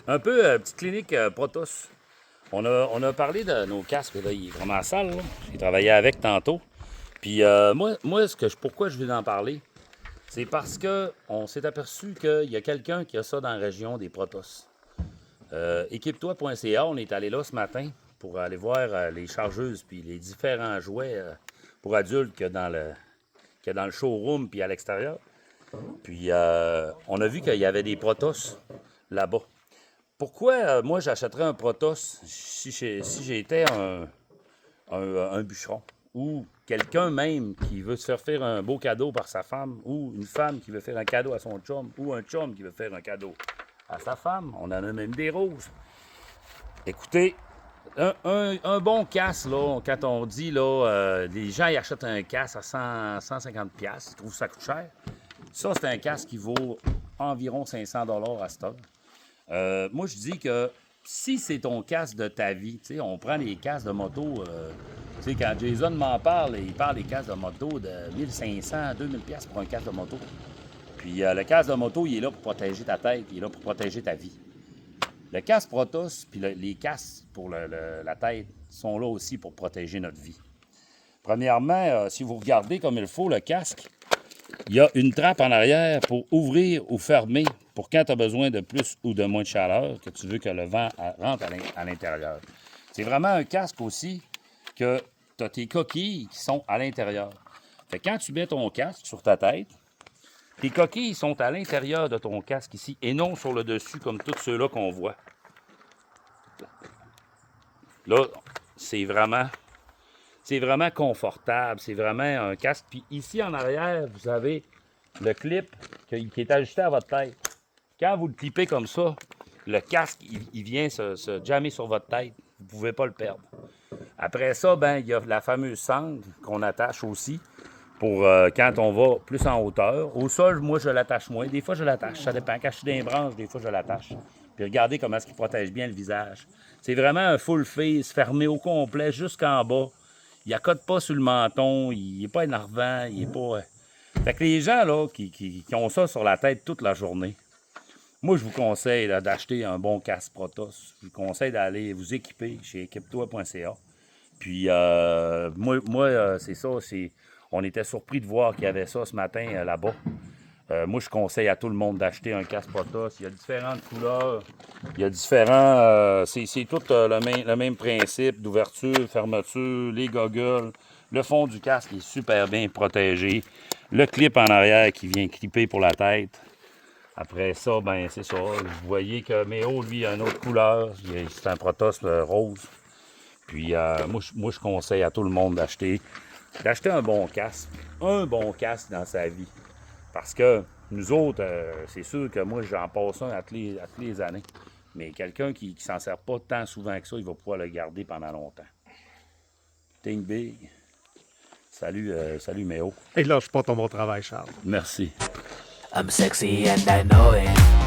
Un peu petite clinique Protos. On a parlé de nos casques, là, il est vraiment sale, là. J'ai travaillé avec tantôt. Puis moi pourquoi je veux en parler, c'est parce que on s'est aperçu qu'il y a quelqu'un qui a ça dans la région des Protos. Équipe-toi.ca, on est allé là ce matin pour aller voir les chargeuses puis les différents jouets pour adultes qu'il y a dans le showroom puis à l'extérieur. Puis on a vu qu'il y avait des Protos là-bas. Pourquoi moi j'achèterais un Protos si j'étais un bûcheron ou quelqu'un même qui veut se faire un beau cadeau par sa femme ou une femme qui veut faire un cadeau à son chum ou un chum qui veut faire un cadeau à sa femme. On en a même des roses. Écoutez, un bon casque, là, quand on dit, là, les gens ils achètent un casque à 150$, ils trouvent que ça coûte cher. Ça, c'est un casque qui vaut environ 500$ à cette heure. Moi, je dis que si c'est ton casque de ta vie, tu sais, on prend les casques de moto, tu sais, quand Jason m'en parle, il parle des casques de moto de 1500, 2000$ pour un casque de moto. Puis le casque de moto, il est là pour protéger ta tête, il est là pour protéger ta vie. Le casque Protos, puis les casques pour la tête sont là aussi pour protéger notre vie. Premièrement, si vous regardez comme il faut le casque, il y a une trappe en arrière pour ouvrir ou fermer pour quand tu as besoin de plus ou de moins de chaleur, que tu veux que le vent rentre à l'intérieur. C'est vraiment un casque aussi que tu as tes coquilles qui sont à l'intérieur. Fait que quand tu mets ton casque sur ta tête, tes coquilles sont à l'intérieur de ton casque ici et non sur le dessus comme tous ceux-là qu'on voit. Là, c'est vraiment confortable. C'est vraiment un casque. Puis ici en arrière, vous avez le clip qui est ajusté à votre tête. Quand vous le clipez comme ça, le casque, il vient se jammer sur votre tête. Vous ne pouvez pas le perdre. Après ça, ben, il y a la fameuse sangle qu'on attache aussi pour quand on va plus en hauteur. Au sol, moi, je l'attache moins. Des fois, je l'attache. Ça dépend. Quand je suis dans les branches, des fois, je l'attache. Puis regardez comment est-ce qu'il protège bien le visage. C'est vraiment un full face, fermé au complet jusqu'en bas. Il accote pas sur le menton. Il n'est pas énervant. Il est pas... Fait que les gens là, qui ont ça sur la tête toute la journée, moi, je vous conseille là, d'acheter un bon casque Protos. Je vous conseille d'aller vous équiper chez équipe-toi.ca. Puis, c'est ça. On était surpris de voir qu'il y avait ça ce matin là-bas. Moi, je conseille à tout le monde d'acheter un casque Protos. Il y a différentes couleurs. Il y a différents... c'est tout le même principe d'ouverture, fermeture, les goggles. Le fond du casque est super bien protégé. Le clip en arrière qui vient clipper pour la tête. Après ça, ben c'est ça. Vous voyez que Méo, lui, a une autre couleur. C'est un Protos rose. Puis moi, je conseille à tout le monde d'acheter un bon casque. Un bon casque dans sa vie. Parce que nous autres, c'est sûr que moi, j'en passe un à toutes les années. Mais quelqu'un qui ne s'en sert pas tant souvent que ça, il va pouvoir le garder pendant longtemps. Think big. Salut Méo. Et lâche pas ton bon travail, Charles. Merci. I'm sexy and I know it.